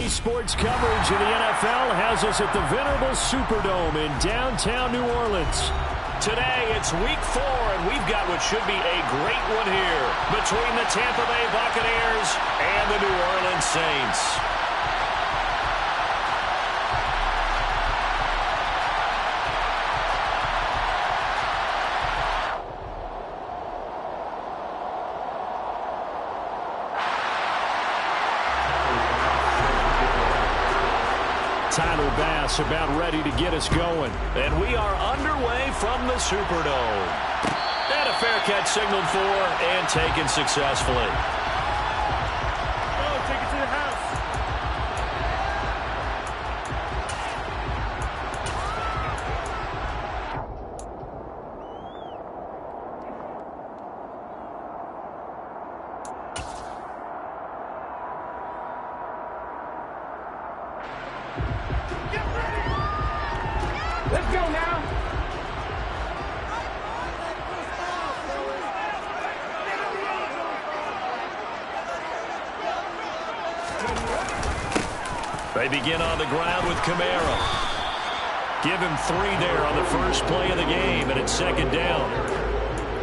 Daily sports coverage of the NFL has us at the venerable Superdome in downtown New Orleans. Today, it's week 4, and we've got what should be a great one here between the Tampa Bay Buccaneers and the New Orleans Saints. Tyler Bass about ready to get us going. And we are underway from the Superdome. And a fair catch signaled for and taken successfully. Oh, take it to the house. Let's go now. They begin on the ground with Kamara. Give him 3 there on the first play of the game, and it's second down.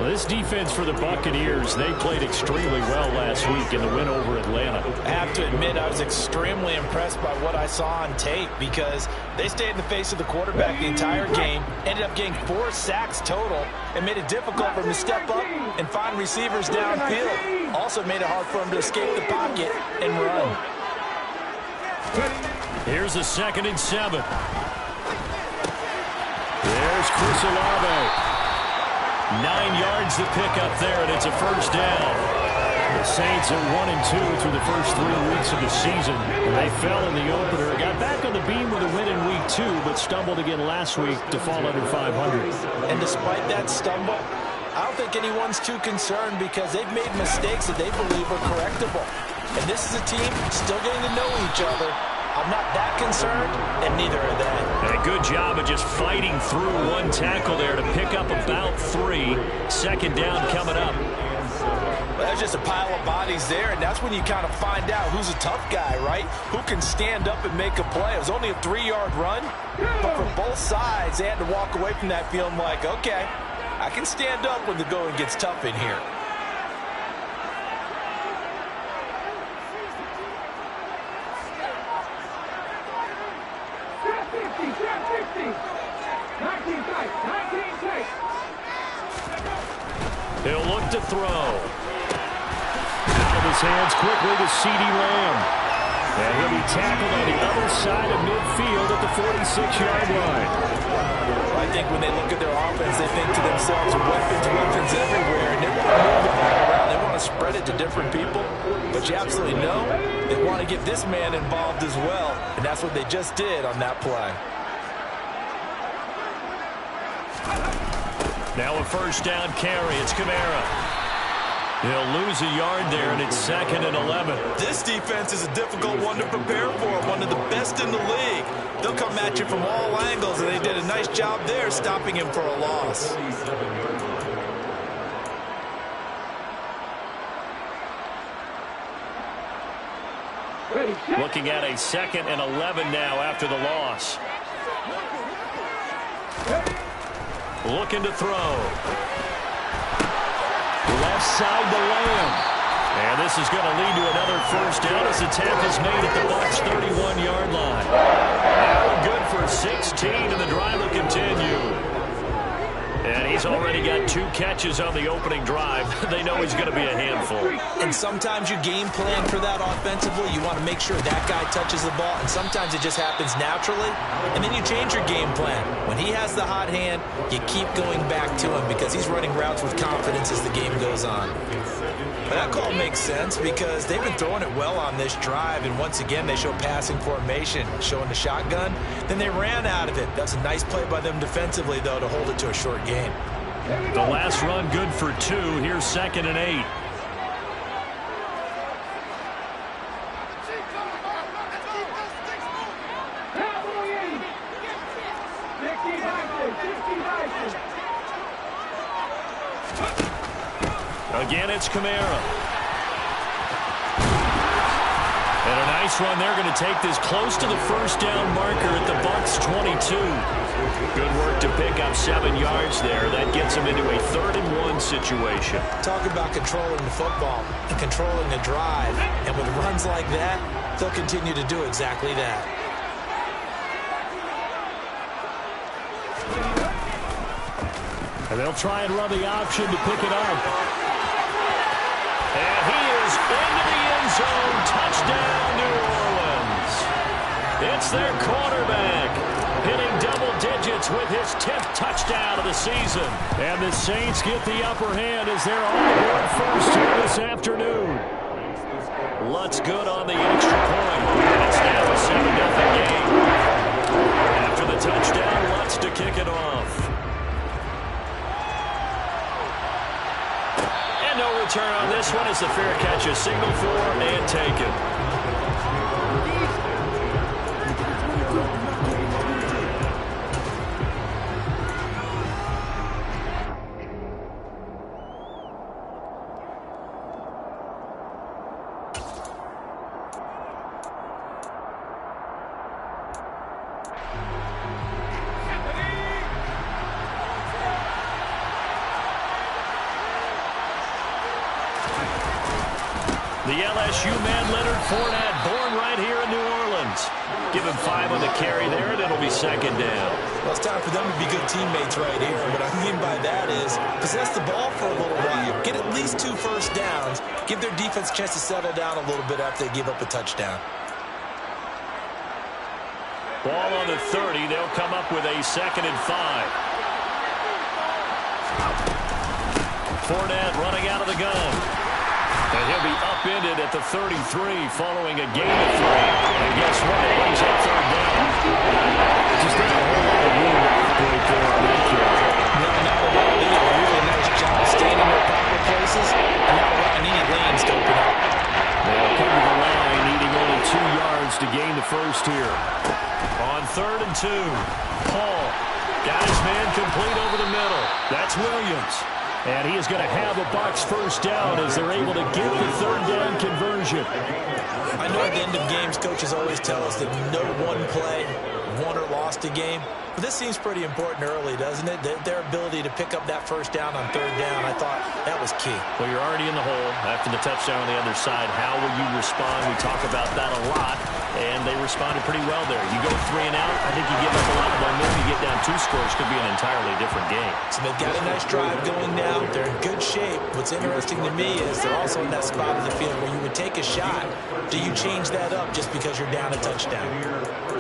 Well, this defense for the Buccaneers, they played extremely well last week in the win over Atlanta. I have to admit, I was extremely impressed by what I saw on tape because they stayed in the face of the quarterback the entire game, ended up getting 4 sacks total, and made it difficult for him to step up and find receivers downfield. Also made it hard for him to escape the pocket and run. Here's a 2nd and 7. There's Chris Olave. 9 yards to pick up there, and it's a first down. The Saints are 1-2 through the first 3 weeks of the season. They fell in the opener, got back on the beam with a win in week 2, but stumbled again last week to fall under 500. And despite that stumble, I don't think anyone's too concerned because they've made mistakes that they believe are correctable. And this is a team still getting to know each other. I'm not that concerned, and neither are they. And a good job of just fighting through one tackle there to pick up about 3. Second down coming up. Well, there's just a pile of bodies there, and that's when you kind of find out who's a tough guy, right? Who can stand up and make a play. It was only a 3-yard run, but for both sides, they had to walk away from that feeling like, okay, I can stand up when the going gets tough in here. He'll look to throw. Out of his hands quickly to CeeDee Lamb. And he'll be tackled on the other side of midfield at the 46-yard line. I think when they look at their offense, they think to themselves, weapons everywhere. And they want to move the ball around. They want to spread it to different people. But you absolutely know they want to get this man involved as well. And that's what they just did on that play. Now a first down carry. It's Kamara. He'll lose a yard there, and it's 2nd and 11. This defense is a difficult one to prepare for, one of the best in the league. They'll come at you from all angles, and they did a nice job there stopping him for a loss. Looking at a 2nd and 11 now after the loss. Looking to throw. Left side to Lamb. And this is going to lead to another first down as the tackle's made at the Bucs' 31-yard line. Now good for 16, and the drive will continue. And he's already got 2 catches on the opening drive. They know he's going to be a handful. And sometimes you game plan for that offensively. You want to make sure that guy touches the ball, and sometimes it just happens naturally. And then you change your game plan. When he has the hot hand, you keep going back to him because he's running routes with confidence as the game goes on. But that call makes sense because they've been throwing it well on this drive, and once again they show passing formation, showing the shotgun. Then they ran out of it. That's a nice play by them defensively, though, to hold it to a short game. The last run good for 2. Here's 2nd and 8. Again, it's Kamara. And a nice this run, they're going to take this close to the first down marker at the Bucs 22. Good work to pick up 7 yards there. That gets them into a 3rd-and-1 situation. Talk about controlling the football and controlling the drive. And with runs like that, they'll continue to do exactly that. And they'll try and run the option to pick it up. And he is into the end zone. Touchdown, New Orleans. It's their quarterback, hitting double digits with his 10th touchdown of the season. And the Saints get the upper hand as they're on the board first here this afternoon. Lutz good on the extra point. And it's now a 7-0 game. After the touchdown, Lutz to kick it off. And no return on this one as the fair catch is signaled for and taken. The LSU man, Leonard Fournette, born right here in New Orleans. Give him 5 on the carry there, and it'll be 2nd down. Well, it's time for them to be good teammates right here. What I mean by that is possess the ball for a little while. Get at least 2 first downs. Give their defense a chance to settle down a little bit after they give up a touchdown. Ball on the 30. They'll come up with a 2nd and 5. Fournette running out of the gun. And he'll be upended at the 33 following a gain of 3. And guess what? It brings up 3rd down. Just not a whole lot of room to operate there on that kill. No, not at all. They did a really nice job staying in their proper places and not letting any lanes to open up. They'll come to the line, needing only 2 yards to gain the first here. On 3rd and 2, Paul got his man complete over the middle. That's Williams. And he is going to have a Bucs first down as they're able to get the 3rd down conversion. I know at the end of games, coaches always tell us that no one play won or lost a game. But this seems pretty important early, doesn't it? Their ability to pick up that first down on 3rd down, I thought that was key. Well, you're already in the hole after the touchdown on the other side. How will you respond? We talk about that a lot, and they responded pretty well there. You go 3 and out, I think you give up a lot of momentum. You get down 2 scores, could be an entirely different game. So they've got a nice drive going now. They're in good shape. What's interesting to me is they're also in that spot of the field where you would take a shot. Do you change that up just because you're down a touchdown?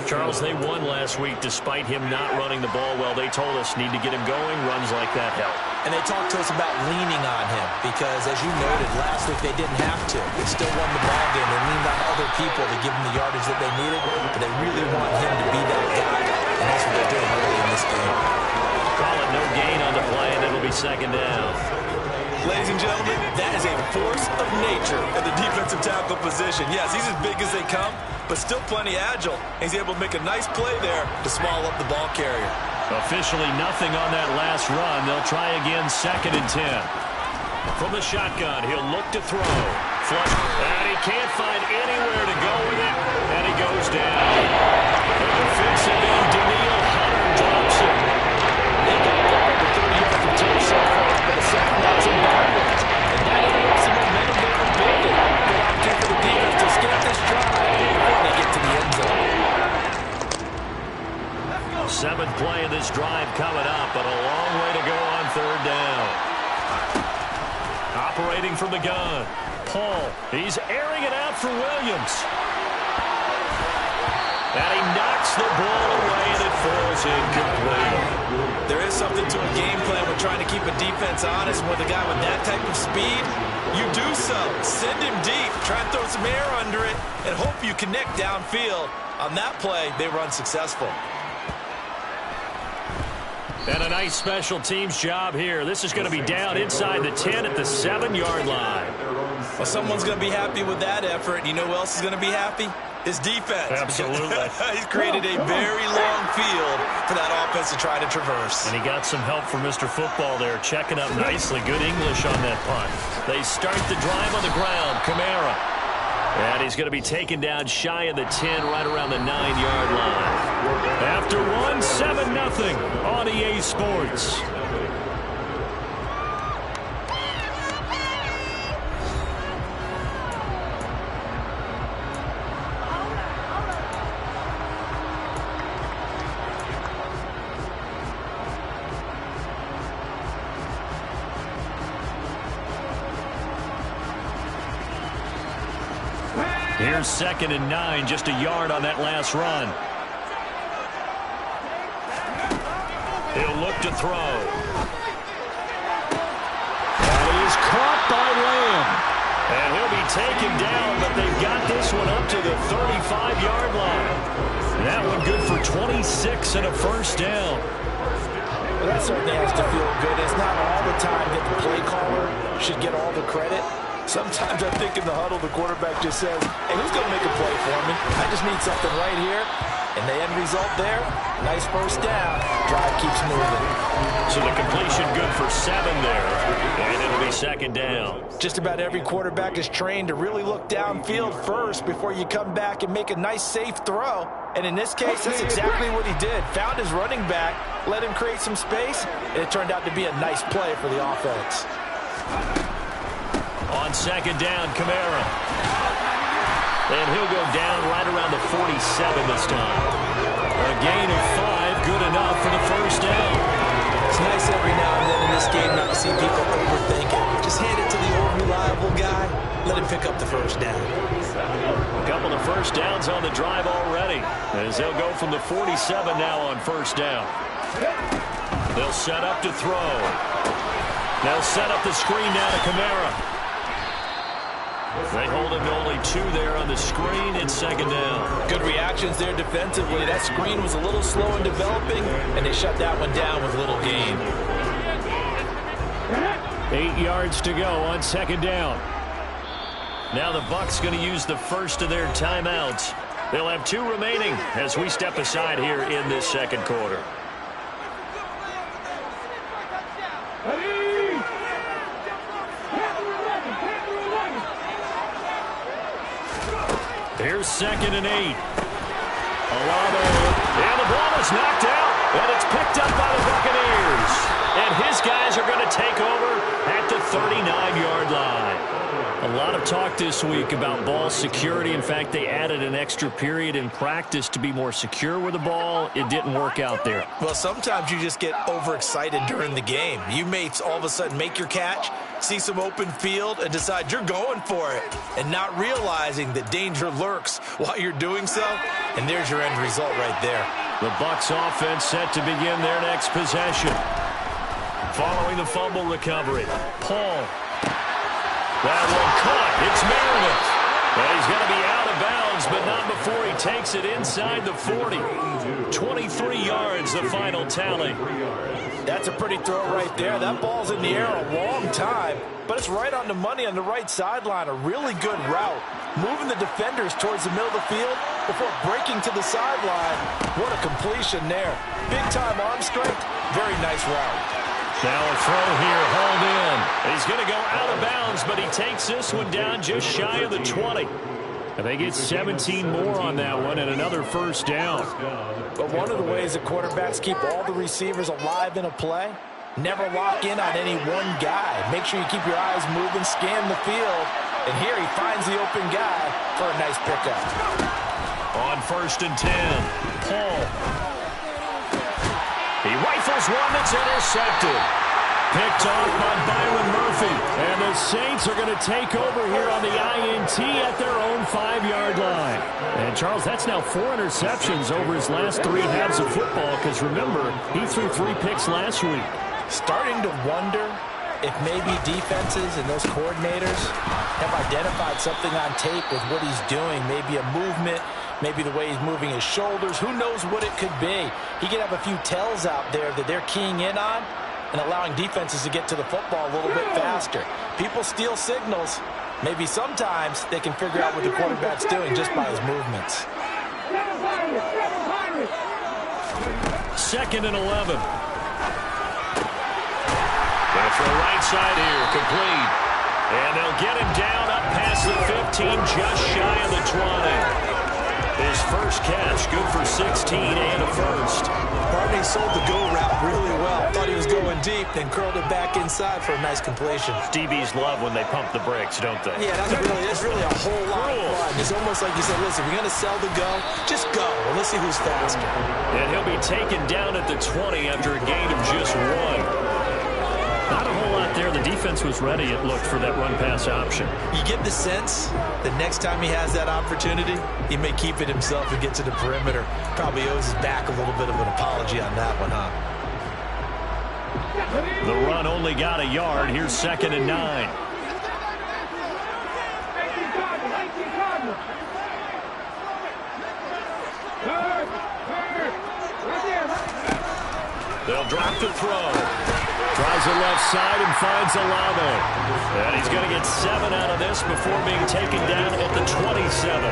Charles, they won last week despite him not running the ball well. They told us need to get him going. Runs like that help. And they talked to us about leaning on him because, as you noted, last week they didn't have to. They still won the ball game. They leaned on other people to give them the yardage that they needed, but they really want him to be that guy, and that's what they're doing early in this game. Call it no gain on the play, and it'll be 2nd down. Ladies and gentlemen, that is a force of nature at the defensive tackle position. Yes, he's as big as they come, but still plenty agile. He's able to make a nice play there to swallow up the ball carrier. Officially nothing on that last run. They'll try again, 2nd and 10. From the shotgun, he'll look to throw. Flush, and he can't find anywhere to go with it, and he goes down. The defensive end, Daniil Hunter, drops him. They got there over 30 yards of turf so far, but the second one's in backwards. And that interrupts some momentum they were building. Good opportunity for the defense to skip this drive before they get to the end zone. 7th play of this drive coming up, but a long way to go on 3rd down. Operating from the gun, Paul. He's airing it out for Williams. And he knocks the ball away, and it falls incomplete. There is something to a game plan with trying to keep a defense honest. With a guy with that type of speed, you do so. Send him deep. Try and throw some air under it and hope you connect downfield. On that play, they run successful. And a nice special teams job here. This is going to be down inside the 10 at the 7-yard line. Well, someone's going to be happy with that effort. You know who else is going to be happy? His defense. Absolutely. He's created a very long field for that offense to try to traverse. And he got some help from Mr. Football there, checking up nicely. Good English on that punt. They start the drive on the ground. Kamara. And he's going to be taken down shy of the 10, right around the 9-yard line. After one, 7-0 on EA Sports. Here's 2nd and 9, just a yard on that last run. He'll look to throw. And he's caught by Lamb. And he'll be taken down, but they've got this one up to the 35-yard line. That one good for 26 and a first down. Well, that certainly has to feel good. It's not all the time that the play caller should get all the credit. Sometimes I think in the huddle, the quarterback just says, hey, who's going to make a play for me? I just need something right here. And the end result there, nice first down. Drive keeps moving. So the completion good for 7 there. And it'll be 2nd down. Just about every quarterback is trained to really look downfield first before you come back and make a nice, safe throw. And in this case, that's exactly what he did. Found his running back, let him create some space, and it turned out to be a nice play for the offense. On 2nd down, Kamara. And he'll go down right around the 47 this time. A gain of 5, good enough for the first down. It's nice every now and then in this game not to see people overthink it. Just hand it to the old reliable guy. Let him pick up the first down. A couple of first downs on the drive already, as they'll go from the 47 now on first down. They'll set up to throw. They'll set up the screen down to Kamara. They hold him to only 2 there on the screen. It's 2nd down. Good reactions there defensively. That screen was a little slow in developing, and they shut that one down with little gain. 8 yards to go on 2nd down. Now the Bucs going to use the first of their timeouts. They'll have 2 remaining as we step aside here in this 2nd quarter. Here's 2nd and 8. Olave, and the ball is knocked out, and it's picked up by the Buccaneers. And his guys are going to take over at the 39-yard line. A lot of talk this week about ball security. In fact, they added an extra period in practice to be more secure with the ball. It didn't work out there. Well, sometimes you just get overexcited during the game. You may all of a sudden make your catch, see some open field, and decide you're going for it, and not realizing that danger lurks while you're doing so. And there's your end result right there. The Bucs offense set to begin their next possession. Following the fumble recovery, Paul. That one caught. It's Meredith. And he's going to be out of bounds, but not before he takes it inside the 40. 23 yards, the final tally. That's a pretty throw right there. That ball's in the air a long time, but it's right on the money on the right sideline. A really good route. Moving the defenders towards the middle of the field before breaking to the sideline. What a completion there. Big-time arm strength. Very nice route. Now a throw here, hauled in. He's going to go out of bounds, but he takes this one down just shy of the 20. And they get 17 more on that one and another first down. But one of the ways that quarterbacks keep all the receivers alive in a play, never lock in on any one guy. Make sure you keep your eyes moving, scan the field. And here he finds the open guy for a nice pickup. On 1st and 10, Paul. He rifles one that's intercepted. Picked off by Byron Murphy. And the Saints are going to take over here on the INT at their own 5-yard line. And, Charles, that's now 4 interceptions over his last 3 halves of football, because, remember, he threw 3 picks last week. Starting to wonder if maybe defenses and those coordinators have identified something on tape with what he's doing, maybe a movement, maybe the way he's moving his shoulders. Who knows what it could be? He could have a few tells out there that they're keying in on and allowing defenses to get to the football a little bit faster. People steal signals. Maybe sometimes they can figure out what the quarterback's doing just by his movements. 2nd and 11. Going for the right side here, complete. And they'll get him down up past past the 15, just shy of the 20. His first catch, good for 16 and a first. Barney sold the go route really well. Thought he was going deep, then curled it back inside for a nice completion. DBs love when they pump the brakes, don't they? Yeah, that's really a whole lot of fun. It's almost like you said, listen, we're going to sell the go. Just go. Well, let's see who's faster. And he'll be taken down at the 20 after a gain of just 1. Not a whole lot there. The defense was ready, it looked, for that run-pass option. You get the sense that next time he has that opportunity, he may keep it himself and get to the perimeter. Probably owes his back a little bit of an apology on that one, huh? The run only got a yard. Here's 2nd and 9. They'll drop the throw. Tries the left side and finds Olave. And he's going to get 7 out of this before being taken down at the 27.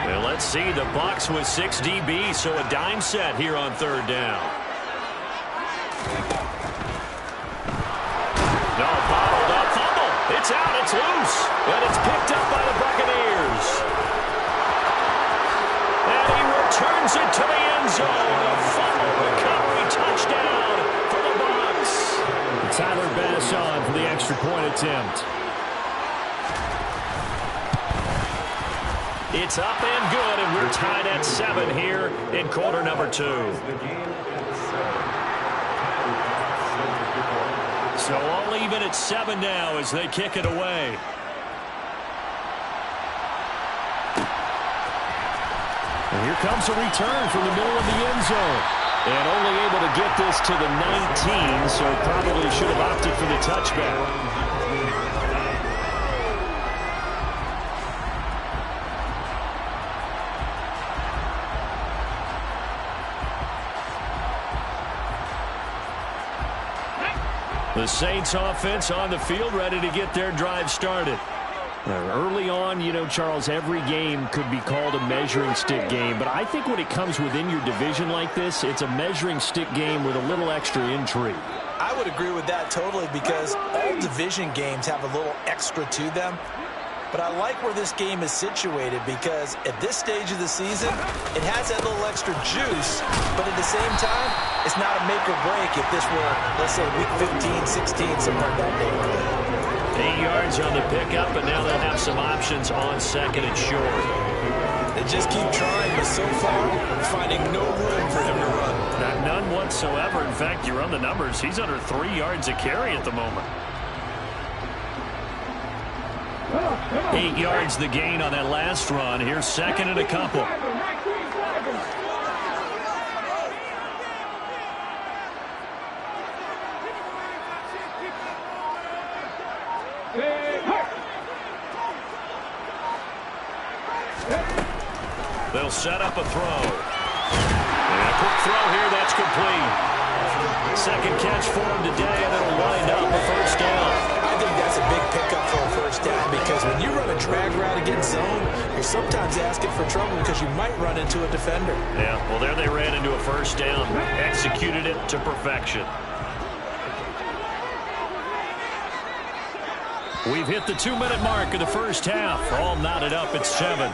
And let's see, the Bucs with 6 DBs, so a dime set here on 3rd down. No, bottled up, fumble. It's out, it's loose, and it's picked up by the Buccaneers. And he returns it to the end zone. A fumble recovery touchdown for the Bucs. Tyler Bass on for the extra point attempt. It's up and good, and we're tied at 7 here in quarter number 2. So all even at 7 now as they kick it away. And here comes a return from the middle of the end zone. And only able to get this to the 19, so probably should have opted for the touchback. The Saints offense on the field, ready to get their drive started. Early on, you know, Charles, every game could be called a measuring stick game, but I think when it comes within your division like this, it's a measuring stick game with a little extra intrigue. I would agree with that totally, because all division games have a little extra to them. But I like where this game is situated, because at this stage of the season, it has that little extra juice, but at the same time, it's not a make or break if this were, let's say, week 15, 16, somewhere in that neighborhood. 8 yards on the pickup, but now they'll have some options on 2nd and short. They just keep trying, but so far, finding no room for him to run. None whatsoever. In fact, you run the numbers, he's under 3 yards a carry at the moment. 8 yards the gain on that last run. Here's 2nd and a couple. They'll set up a throw. And a quick throw here, that's complete. 2nd catch for him today, and it'll wind up a first down. I think that's a big pickup for a first down, because when you run a drag route against zone, you're sometimes asking for trouble because you might run into a defender. Yeah, well, there they ran into a first down, executed it to perfection. We've hit the 2-minute mark of the first half. All knotted up at 7.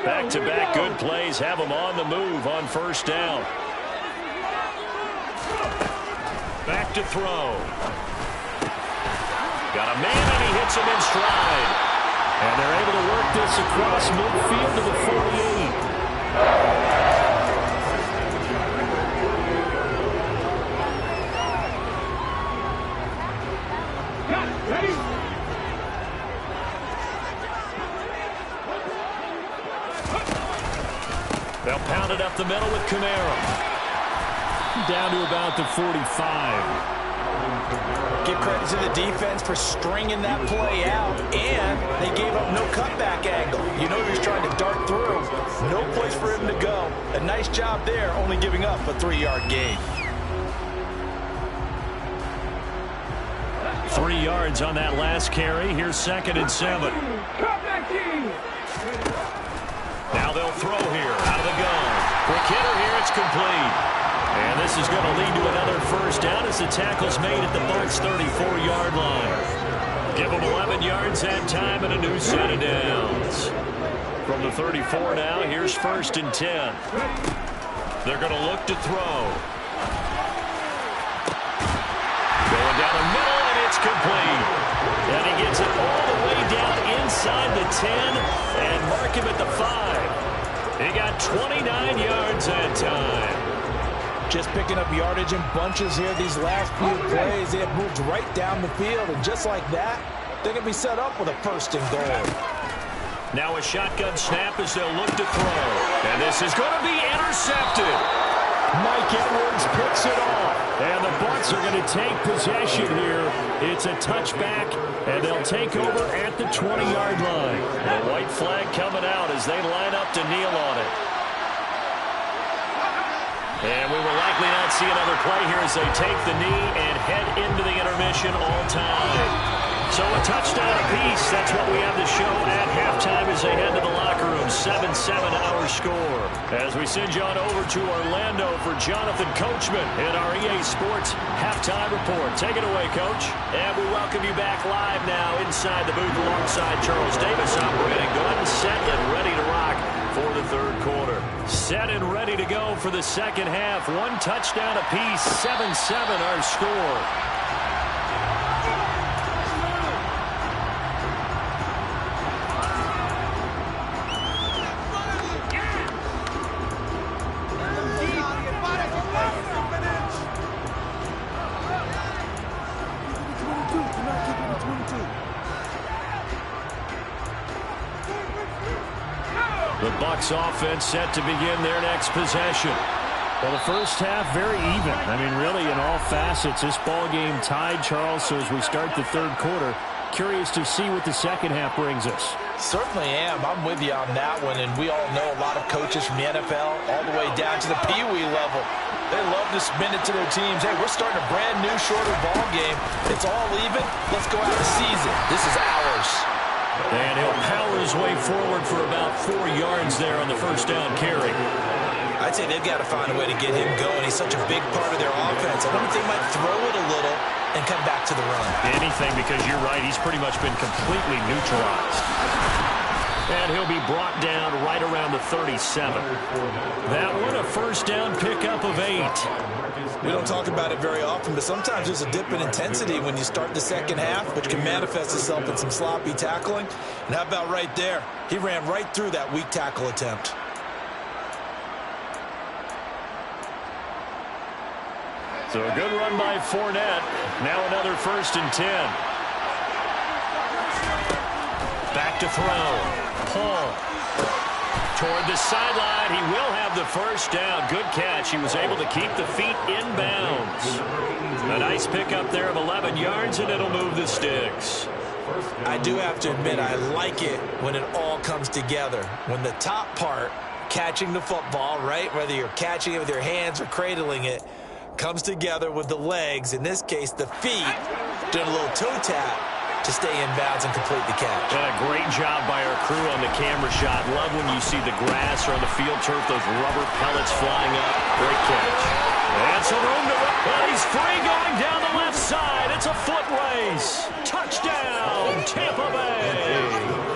Back-to-back good plays have them on the move on first down. Back to throw. Got a man, and he hits him in stride. And they're able to work this across midfield to the 48. They'll pound it up the middle with Camaro. Down to about the 45. Give credit to the defense for stringing that play out, and they gave up no cutback angle. You know he's trying to dart through. No place for him to go. A nice job there, only giving up a 3-yard gain. 3 yards on that last carry. Here's 2nd and 7. Now they'll throw here out of the gun. Quick hitter here. It's complete. And this is going to lead to another first down as the tackle's made at the Bucs 34-yard line. Give them 11 yards that time and a new set of downs. From the 34 now, here's 1st and 10. They're going to look to throw. Going down the middle, and it's complete. And he gets it all the way down inside the 10 and mark him at the 5. He got 29 yards that time. Just picking up yardage in bunches here. These last few plays, they have moved right down the field. And just like that, they're going to be set up with a 1st and goal. Now a shotgun snap as they'll look to throw. And this is going to be intercepted. Mike Edwards picks it off. And the Bucs are going to take possession here. It's a touchback, and they'll take over at the 20-yard line. The white flag coming out as they line up to kneel on it. And we will likely not see another play here as they take the knee and head into the intermission all time. So a touchdown apiece. That's what we have to show at halftime as they head to the locker room. 7-7 our score. As we send you on over to Orlando for Jonathan Coachman in our EA Sports halftime report. Take it away, Coach. And we welcome you back live now inside the booth alongside Charles Davis operating. Good, set, and ready to rock for the 3rd quarter. Set and ready to go for the 2nd half. 1 touchdown apiece. 7-7 our score. The Bucs offense set to begin their next possession. Well, the first half very even. I mean, really in all facets, this ball game tied, Charles. So as we start the 3rd quarter, curious to see what the 2nd half brings us. Certainly am. I'm with you on that one. And we all know a lot of coaches from the NFL all the way down to the Pee Wee level. They love to spin it to their teams. Hey, we're starting a brand new, shorter ball game. It's all even. Let's go out and seize it. This is ours. And he'll power his way forward for about 4 yards there on the 1st down carry. I'd say they've got to find a way to get him going. He's such a big part of their offense. I wonder if they might throw it a little and come back to the run. Anything, because you're right. He's pretty much been completely neutralized. And he'll be brought down right around the 37. That one a 1st down pickup of 8. We don't talk about it very often, but sometimes there's a dip in intensity when you start the 2nd half, which can manifest itself in some sloppy tackling. And how about right there? He ran right through that weak tackle attempt. So a good run by Fournette. Now another 1st and 10. Back to throw. Paul toward the sideline. He will have the 1st down. Good catch. He was able to keep the feet in bounds. A nice pickup there of 11 yards, and it'll move the sticks. I do have to admit, I like it when it all comes together. When the top part, catching the football, right, whether you're catching it with your hands or cradling it, comes together with the legs, in this case the feet, doing a little toe tap to stay in bounds and complete the catch. And a great job by our crew on the camera shot. Love when you see the grass or on the field turf, those rubber pellets flying up. Great catch. And some room to run. Well, he's free going down the left side. It's a foot race. Touchdown, Tampa Bay.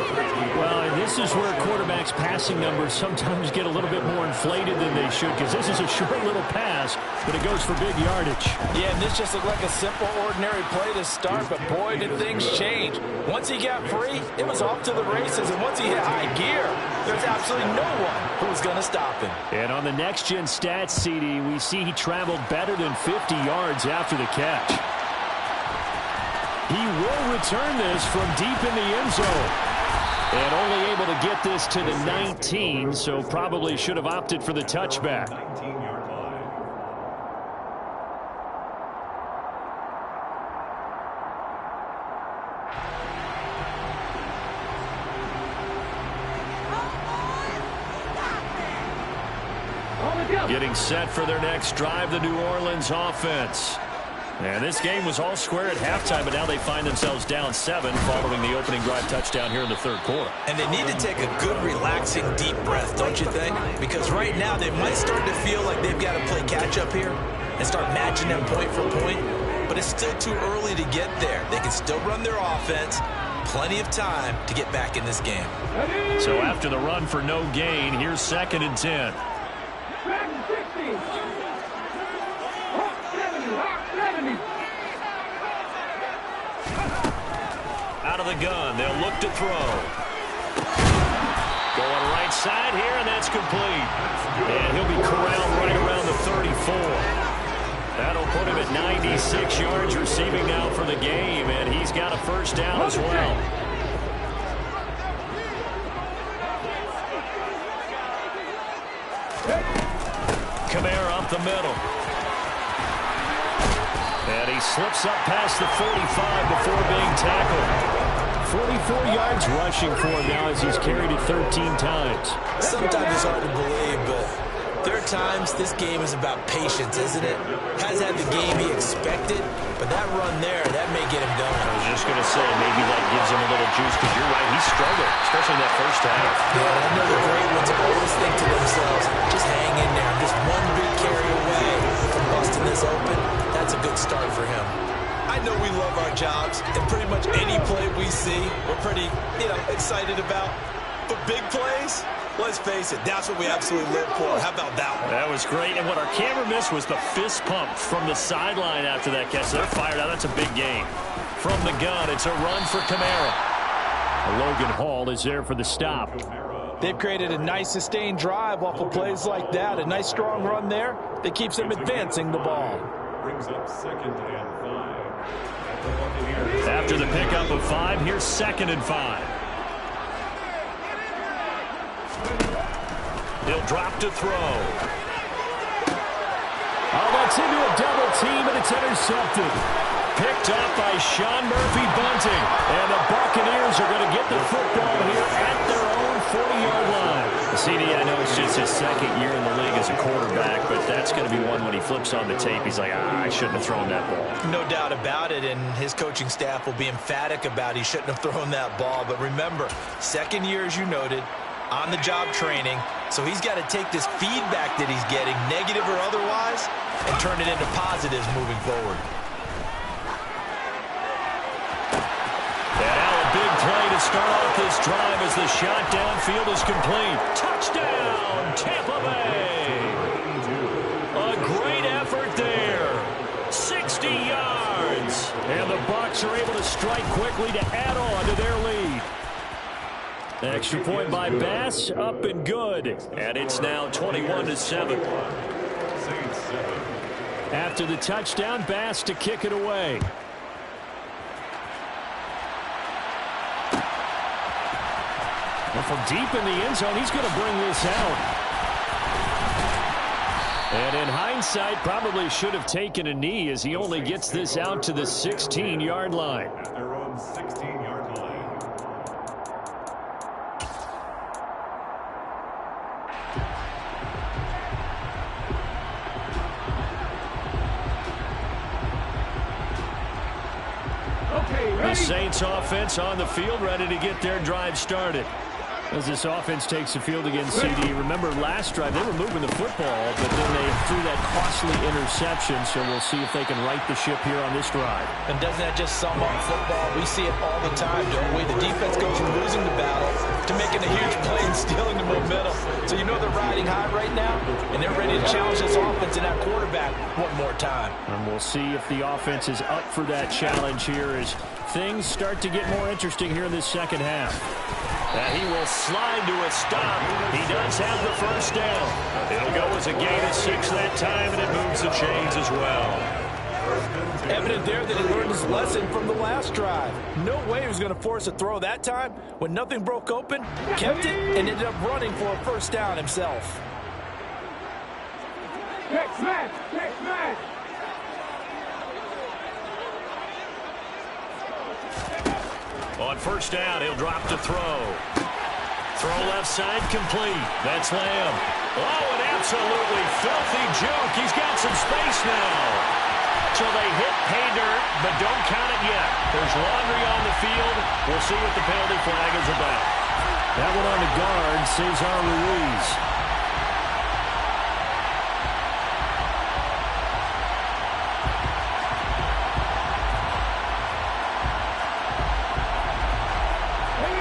Well, and this is where quarterbacks' passing numbers sometimes get a little bit more inflated than they should, because this is a short little pass, but it goes for big yardage. Yeah, and this just looked like a simple, ordinary play to start, but boy, did things change. Once he got free, it was off to the races, and once he hit high gear, there's absolutely no one who was going to stop him. And on the next-gen stats, CD, we see he traveled better than 50 yards after the catch. He will return this from deep in the end zone. And only able to get this to the 19, so probably should have opted for the touchback. Getting set for their next drive, the New Orleans offense. And this game was all square at halftime, but now they find themselves down 7 following the opening drive touchdown here in the third quarter. And they need to take a good, relaxing, deep breath, don't you think? Because right now they might start to feel like they've got to play catch-up here and start matching them point for point. But it's still too early to get there. They can still run their offense. Plenty of time to get back in this game. So after the run for no gain, here's 2nd and 10. Out of the gun, they'll look to throw. Going right side here, and that's complete. And he'll be corralled right around the 34. That'll put him at 96 yards receiving now for the game, and he's got a first down as well. Kamara up the middle. And he slips up past the 45 before being tackled. 44 yards rushing for him now as he's carried it 13 times. Sometimes it's hard to believe, but there are times this game is about patience, isn't it? Hasn't had the game he expected, but that run there, that may get him going. I was just going to say, maybe that gives him a little juice, because you're right, he struggled, especially in that first half. Yeah, I know the great ones always think to themselves, just hang in there. I'm just one big carry away from busting this open. That's a good start for him. I know we love our jobs, and pretty much any play we see, we're pretty, excited about. But big plays, let's face it, that's what we absolutely live for. How about that one? That was great, and what our camera missed was the fist pump from the sideline after that catch. They're fired out. That's a big game. From the gun, it's a run for Kamara. Logan Hall is there for the stop. They've created a nice sustained drive off of plays like that. A nice strong run there that keeps them advancing the ball. Brings up 2nd and 5. After the pickup of 5, here's 2nd and 5. He'll drop to throw. Oh, that's into a double team, and it's intercepted. Picked up by Sean Murphy-Bunting. And the Buccaneers are going to get the football here at their own 40-yard line. CD, I know it's just his 2nd year in the league as a quarterback, but that's going to be one when he flips on the tape. He's like, I shouldn't have thrown that ball. No doubt about it, and his coaching staff will be emphatic about he shouldn't have thrown that ball. But remember, 2nd year, as you noted, on-the-job training, so he's got to take this feedback that he's getting, negative or otherwise, and turn it into positives moving forward. And now a big play to start off this drive as the shot downfield is complete. Touchdown, Tampa Bay! A great effort there. 60 yards. And the Bucs are able to strike quickly to add on to their lead. Extra point by Bass, up and good. And it's now 21-7. After the touchdown, Bass to kick it away. And from deep in the end zone, he's going to bring this out. And in hindsight, probably should have taken a knee as he only gets this out to the 16-yard line. At their own 16-yard line. The Saints offense on the field, ready to get their drive started. As this offense takes the field against CD. Remember last drive, they were moving the football, but then they threw that costly interception, so we'll see if they can right the ship here on this drive. And doesn't that just sum up football? We see it all the time, don't we? The defense goes from losing the battle to making a huge play and stealing the momentum. So you know they're riding high right now, and they're ready to challenge this offense and that quarterback one more time. And we'll see if the offense is up for that challenge here as things start to get more interesting here in this second half. He will slide to a stop. He does have the first down. It'll go as a gain of 6 that time, and it moves the chains as well. Evident there that he learned his lesson from the last drive. No way he was going to force a throw that time. When nothing broke open, kept it, and ended up running for a first down himself. Next man! Next man! On first down, he'll drop to throw. Throw left side complete. That's Lamb. Oh, an absolutely filthy juke. He's got some space now. So they hit pay dirt, but don't count it yet. There's laundry on the field. We'll see what the penalty flag is about. That one on the guard, Cesar Ruiz.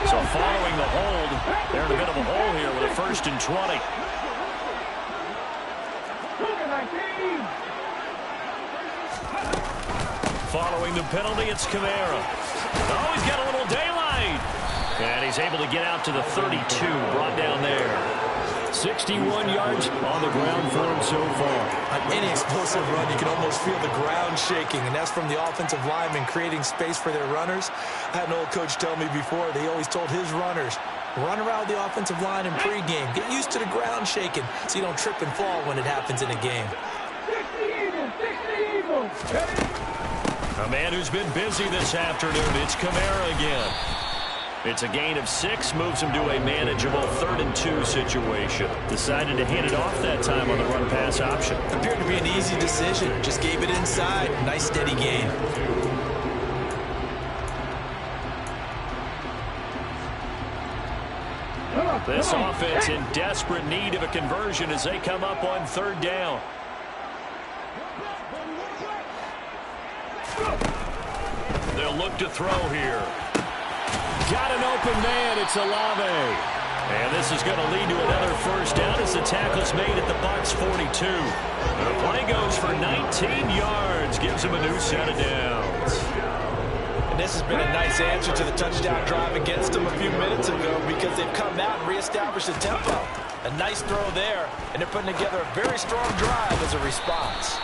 So following the hold, they're in a bit of a hole here with a 1st and 20. Following the penalty, it's Kamara. Oh, he's got a little daylight. And he's able to get out to the 32, brought down there. 61 yards on the ground for him so far. On any explosive run, you can almost feel the ground shaking, and that's from the offensive linemen creating space for their runners. I had an old coach tell me before, they always told his runners, run around the offensive line in pregame. Get used to the ground shaking so you don't trip and fall when it happens in a game. A man who's been busy this afternoon, it's Kamara again. It's a gain of 6, moves him to a manageable 3rd and 2 situation. Decided to hand it off that time on the run-pass option. Appeared to be an easy decision. Just gave it inside. Nice steady gain. This offense in desperate need of a conversion as they come up on 3rd down. They'll look to throw here. Got an open man. It's Olave. And this is going to lead to another 1st down as the tackle's made at the Bucs 42. The play goes for 19 yards. Gives him a new set of downs. And this has been a nice answer to the touchdown drive against them a few minutes ago because they've come out and reestablished the tempo. A nice throw there, and they're putting together a very strong drive as a response.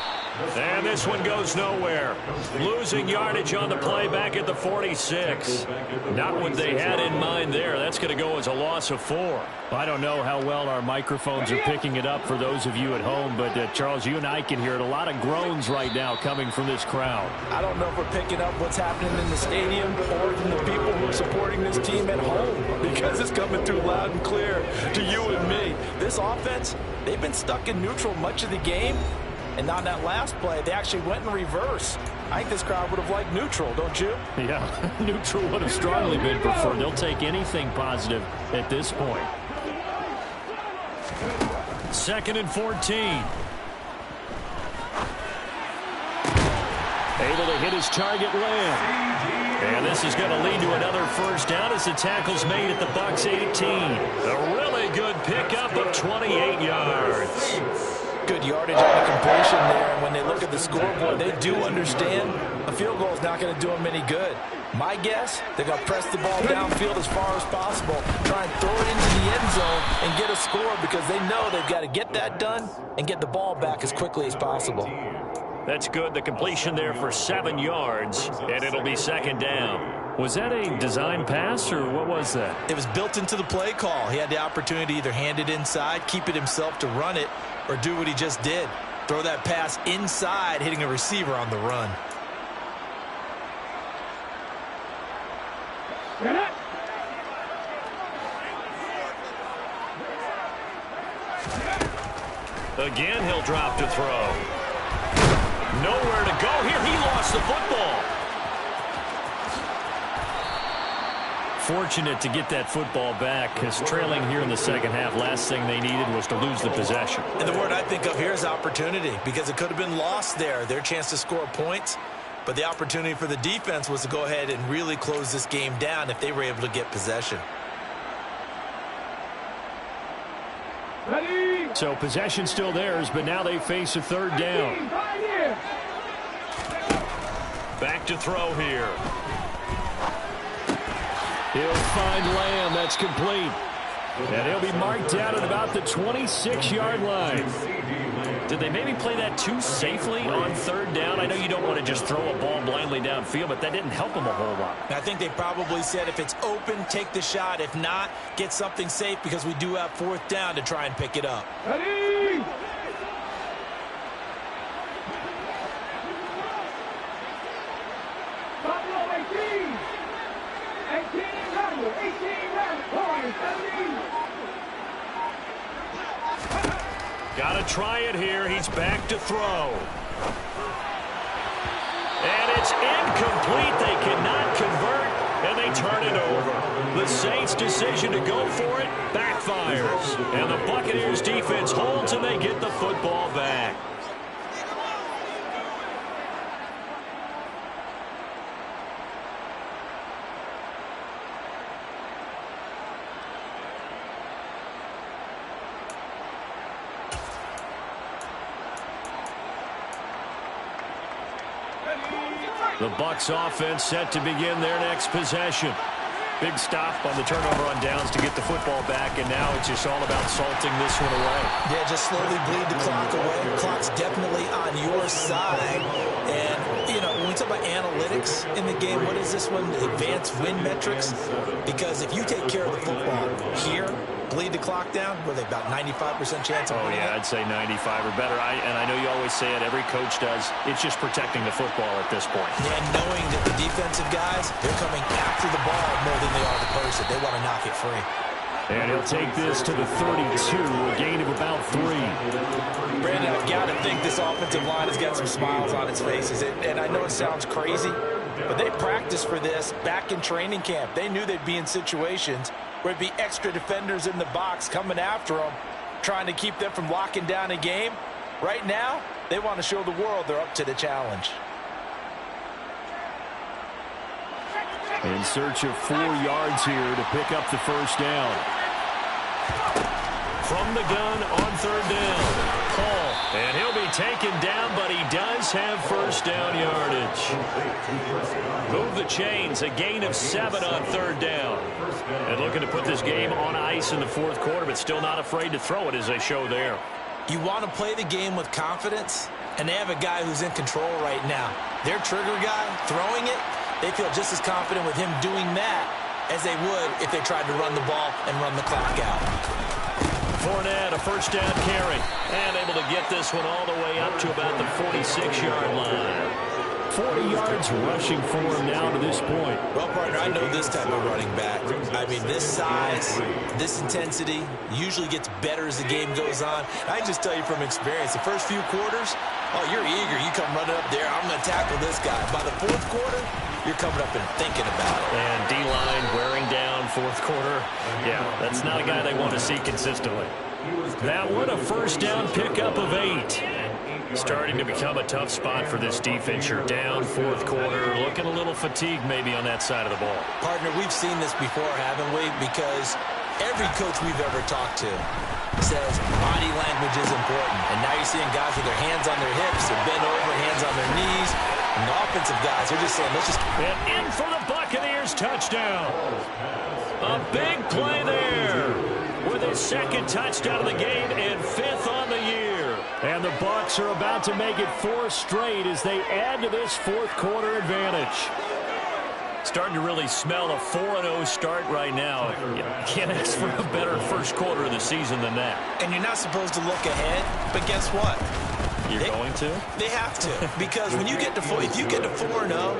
And this one goes nowhere. Losing yardage on the play back at the 46. Not what they had in mind there. That's going to go as a loss of 4. I don't know how well our microphones are picking it up for those of you at home, but Charles, you and I can hear it. A lot of groans right now coming from this crowd. I don't know if we're picking up what's happening in the stadium or from the people who are supporting this team at home because it's coming through loud and clear to you and me. This offense, they've been stuck in neutral much of the game. And on that last play, they actually went in reverse. I think this crowd would have liked neutral, don't you? Yeah, neutral would have strongly been preferred. They'll take anything positive at this point. 2nd and 14. Able to hit his target, Lamb. And this is going to lead to another 1st down as the tackle's made at the Bucs 18. A really good pickup of 28 yards. Good yardage on the completion there, and when they look at the scoreboard, they do understand a field goal is not going to do them any good. My guess, they're going to press the ball downfield as far as possible, try and throw it into the end zone and get a score because they know they've got to get that done and get the ball back as quickly as possible. That's good. The completion there for 7 yards, and it'll be 2nd down. Was that a design pass, or what was that? It was built into the play call. He had the opportunity to either hand it inside, keep it himself to run it, or do what he just did. Throw that pass inside, hitting a receiver on the run. Again, he'll drop to throw. Nowhere to go here. He lost the football. Fortunate to get that football back because trailing here in the 2nd half, last thing they needed was to lose the possession. And the word I think of here is opportunity because it could have been lost there. Their chance to score points. But the opportunity for the defense was to go ahead and really close this game down if they were able to get possession. So possession still theirs, but now they face a 3rd down. Back to throw here. He'll find Lamb. That's complete. And he'll be marked down at about the 26-yard line. Did they maybe play that too safely on 3rd down? I know you don't want to just throw a ball blindly downfield, but that didn't help them a whole lot. I think they probably said if it's open, take the shot. If not, get something safe because we do have 4th down to try and pick it up. Ready? Buffalo 18. 18 Rebel. 18 Rebel. 17. Got to try it here. He's back to throw. It's incomplete. They cannot convert, and they turn it over. The Saints' decision to go for it backfires. And the Buccaneers' defense holds, and they get the football back. The Bucs offense set to begin their next possession. Big stop on the turnover on downs to get the football back, and now it's just all about salting this one away. Yeah, just slowly bleed the clock away. The clock's definitely on your side. And, you know, when we talk about analytics in the game, what is this one? Advanced win metrics? Because if you take care of the football here, bleed the clock down, with about 95% chance of winning. Oh, yeah, I'd say 95 or better. And I know you always say it, every coach does. It's just protecting the football at this point. And knowing that the defensive guys, they're coming after the ball more than they are the person. They want to knock it free. And he'll take this to the 32, a gain of about 3. Brandon, I've got to think this offensive line has got some smiles on its faces. And I know it sounds crazy, but they practiced for this back in training camp. They knew they'd be in situations where it'd be extra defenders in the box coming after them, trying to keep them from locking down a game. Right now, they want to show the world they're up to the challenge. In search of 4 yards here to pick up the first down. From the gun on third down, Paul. And he'll be taken down, but he does have first down yardage. Move the chains, a gain of 7 on third down. And looking to put this game on ice in the fourth quarter, but still not afraid to throw it as they show there. You want to play the game with confidence, and they have a guy who's in control right now. Their trigger guy throwing it, they feel just as confident with him doing that as they would if they tried to run the ball and run the clock out. Fournette, a first down carry, and able to get this one all the way up to about the 46-yard line. 40 yards rushing for him now to this point. Well, partner, I know this type of running back. I mean, this size, this intensity usually gets better as the game goes on. I can just tell you from experience, the first few quarters, oh, you're eager. You come running up there, I'm going to tackle this guy. By the fourth quarter, you're coming up and thinking about it. And D-line wearing down fourth quarter. Yeah, that's not a guy they want to see consistently. That one, a first down pickup of 8. Starting to become a tough spot for this defense. You're down fourth quarter, looking a little fatigued maybe on that side of the ball. Partner, we've seen this before, haven't we? Because every coach we've ever talked to says body language is important. And now you're seeing guys with their hands on their hips, they're bent over, hands on their knees. And the offensive guys, they're just saying, let's just... And in for the Buccaneers, touchdown. A big play there with his second touchdown of the game and 5th on the year. And the Bucs are about to make it 4 straight as they add to this fourth quarter advantage. Starting to really smell a 4-0 start right now. You can't ask for a better first quarter of the season than that. And you're not supposed to look ahead, but guess what? You're going to? They have to, because when you get to if you get to 4-0,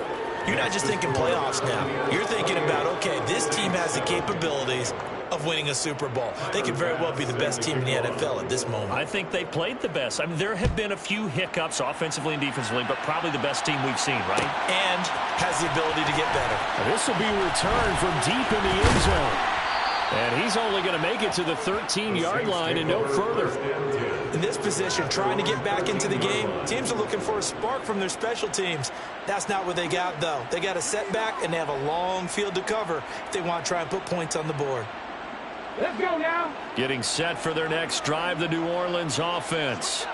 you're not just thinking playoffs now. You're thinking about, okay, this team has the capabilities of winning a Super Bowl. They could very well be the best team in the NFL at this moment. I think they played the best. I mean, there have been a few hiccups offensively and defensively, but probably the best team we've seen, right? And has the ability to get better. This will be a return from deep in the end zone. And he's only going to make it to the 13-yard line and no further. In this position, trying to get back into the game, teams are looking for a spark from their special teams. That's not what they got, though. They got a setback, and they have a long field to cover if they want to try and put points on the board. Let's go now. Getting set for their next drive, the New Orleans offense.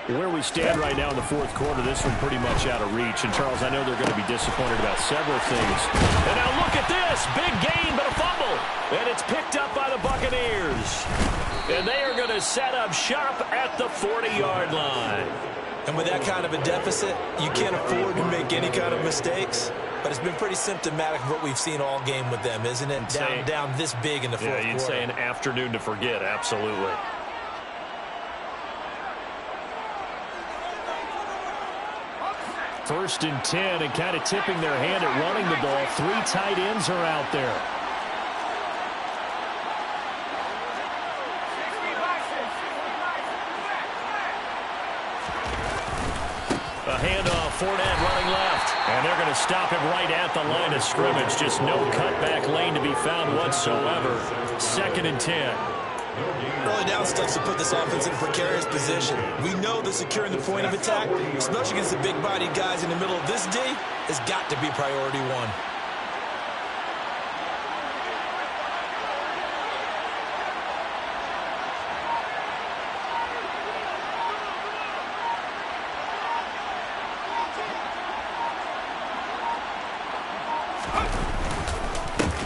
Where we stand right now in the fourth quarter, this one pretty much out of reach. And, Charles, I know they're going to be disappointed about several things. And now look at this. Big gain, but a fumble. And it's picked up by the Buccaneers. And they are going to set up shop at the 40-yard line. And with that kind of a deficit, you can't afford to make any kind of mistakes. But it's been pretty symptomatic of what we've seen all game with them, isn't it? Down this big in the fourth quarter. Yeah, you'd say an afternoon to forget, absolutely. First and 10, and kind of tipping their hand at running the ball. 3 tight ends are out there. A handoff, Fournette running left. And And they're going to stop him right at the line of scrimmage. Just no cutback lane to be found whatsoever. 2nd and 10. Early down stuff to put this offense in a precarious position. We know that securing the point of attack, especially against the big-bodied guys in the middle of this D, has got to be priority one.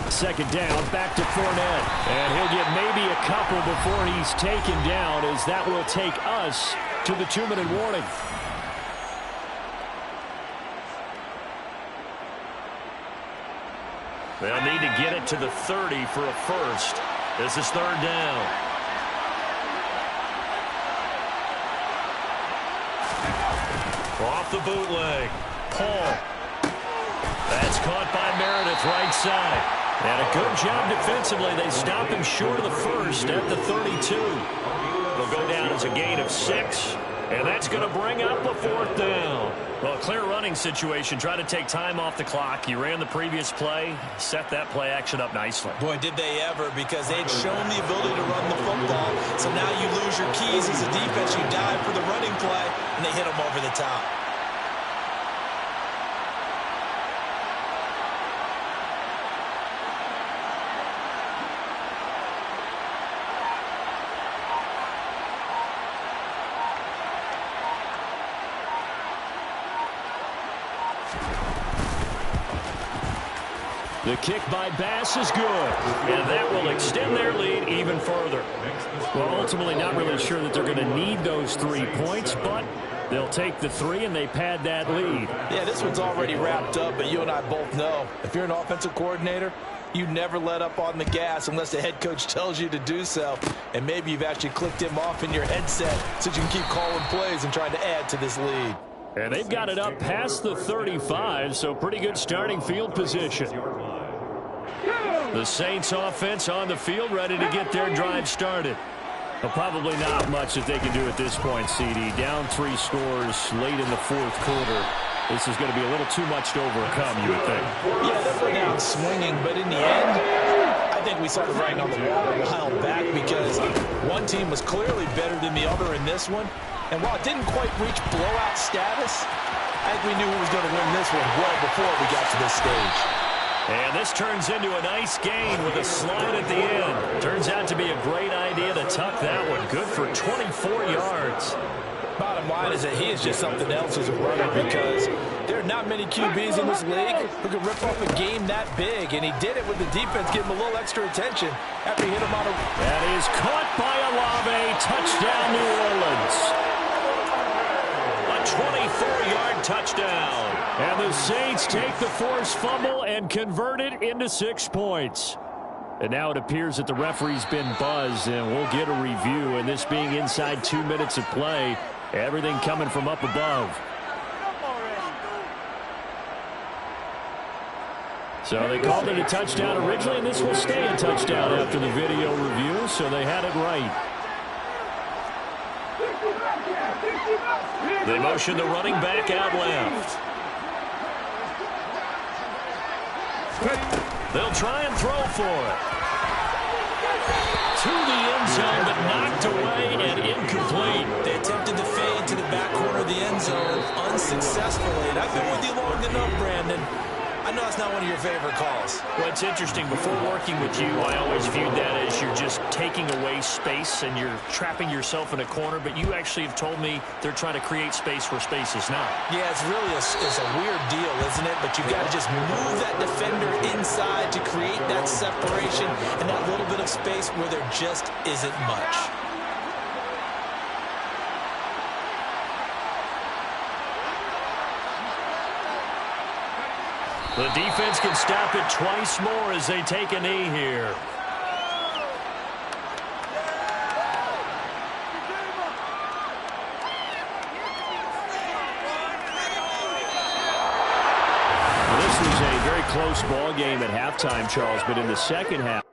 Second down, back to Fournette. And he'll get maybe a couple before he's taken down, as that will take us to the 2-minute warning. They'll need to get it to the 30 for a first. This is 3rd down. Off the bootleg. Paul. That's caught by Meredith, right side. And a good job defensively. They stop him short of the first at the 32. They'll go down as a gain of 6. And that's going to bring up a 4th down. Well, clear running situation. Try to take time off the clock. You ran the previous play. Set that play action up nicely. Boy, did they ever, because they'd shown the ability to run the football. So now you lose your keys as a defense. You dive for the running play, and they hit them over the top. The kick by Bass is good, and that will extend their lead even further. Well, ultimately not really sure that they're going to need those 3 points, but they'll take the 3 and they pad that lead. Yeah, this one's already wrapped up, but you and I both know if you're an offensive coordinator, you never let up on the gas unless the head coach tells you to do so. And maybe you've actually clicked him off in your headset so you can keep calling plays and trying to add to this lead. And they've got it up past the 35, so pretty good starting field position. The Saints offense on the field, ready to get their drive started. Well, probably not much that they can do at this point, CD. Down 3 scores late in the 4th quarter. This is going to be a little too much to overcome, you would think. Yeah, they'll go down swinging, but in the end, I think we saw the writing on the wall a while back, because one team was clearly better than the other in this one. And while it didn't quite reach blowout status, I think we knew who was going to win this one well before we got to this stage. And this turns into a nice gain with a slide at the end. Turns out to be a great idea to tuck that one. Good for 24 yards. Bottom line is that he is just something else as a runner, because there are not many QBs in this league who can rip off a game that big, and he did it with the defense giving him a little extra attention after he hit him on a... That is caught by Olave. Touchdown, New Orleans. A 24-yard touchdown. And the Saints take the forced fumble and convert it into 6 points. And now it appears that the referee's been buzzed, and we'll get a review. And this being inside 2 minutes of play, everything coming from up above. So they called it a touchdown originally, and this will stay a touchdown after the video review, so they had it right. They motion the running back out left. They'll try and throw for it. To the end zone, but knocked away and incomplete. They attempted to fade to the back corner of the end zone unsuccessfully. And I've been with you long enough, Brandon. I know it's not one of your favorite calls. Well, it's interesting. Before working with you, I always viewed that as you're just taking away space and you're trapping yourself in a corner. But you actually have told me they're trying to create space where space is not. Yeah, it's really it's a weird deal, isn't it? But you've got to just move that defender inside to create that separation and that little bit of space where there just isn't much. The defense can stop it twice more as they take a knee here. This was a very close ball game at halftime, Charles, but in the second half,